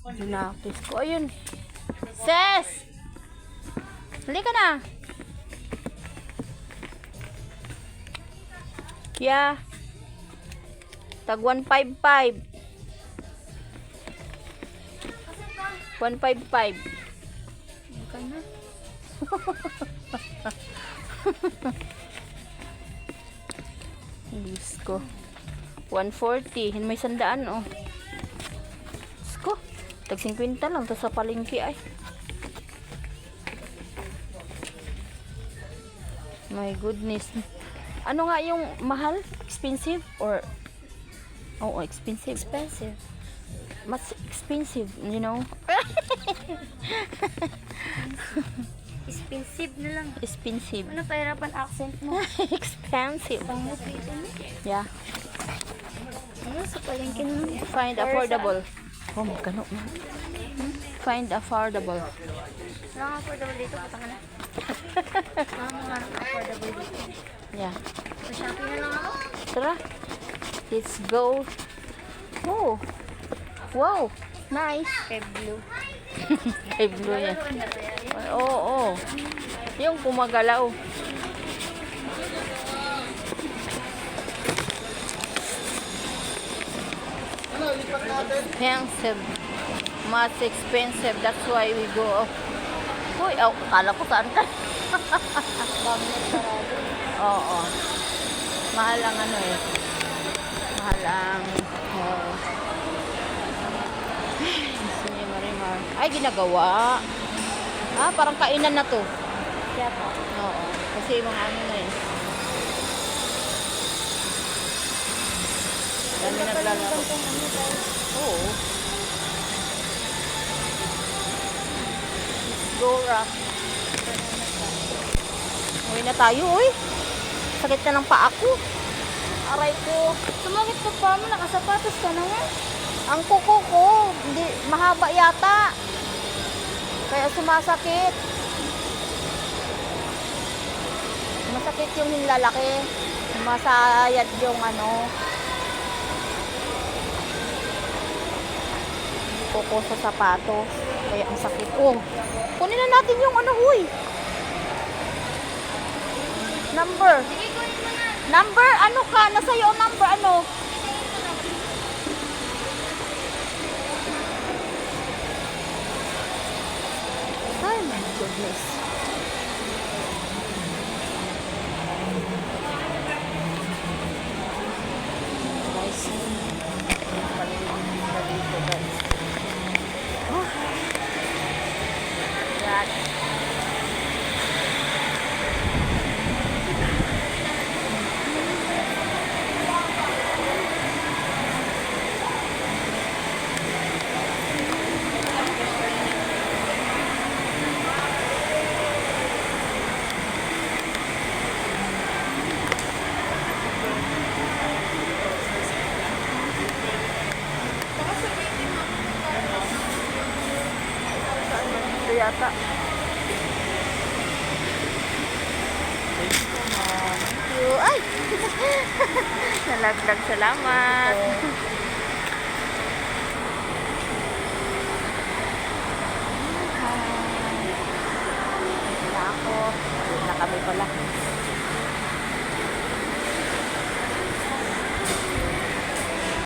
Junakis ko. Ayun. Ses! Halika na. Yeah. Tag 155. 155. Halika na. Diyos ko. 140. May 100 oh. Diyos ko. Tag 50 lang. Ito sa palengke ay. My goodness. Ano nga yung mahal? Expensive? Or oh, expensive. Expensive. Mas expensive, you know? Expensive na lang. Expensive. Ano pahirapan accent mo? Expensive. Pangit dito mo. Yeah. Ano sa palengke na lang? Find affordable. Oh, magkano na. Find affordable. Wala nga affordable dito. Patanga na. Wala nga affordable dito. Yeah. Sa Shopee na lang ako. Tara. Let's go. Oh. Wow. Nice. Kay Blue. Ay, blue yan. Oo, oo. Yung kumagalaw. Expensive. Much expensive. That's why we go. Uy, oh, kala ko saan ka. Dami na sarado. Oo. Mahal ang ano eh. Mahal ang... Oh. Sige, Marimar. Ay, ginagawa. Ah, parang kainan na to. Kaya po. Oo. Kasi mga ano na eh. Dami naglalaro. Oo. Let's go, Rock. Uwi na tayo, uy. Sakit na ng paa ko. Aray ko. Sumakit ka pa mo. Nakasapatos ka na nga. Ang kuko ko, hindi, mahaba yata. Kaya sumasakit. Masakit yung hinlalaki. Masayad yung ano. Kuko sa sapatos. Kaya ang sakit. Oh, kunin na natin yung ano, huy. Number. Sige, kunin mo na. Number, ano ka? Nasa iyo number, ano? Ay, my goodness. Guys, paligid na dito, guys. Oh. Yan. Ito yata. Thank you. Ay! Nalaglag. Salamat.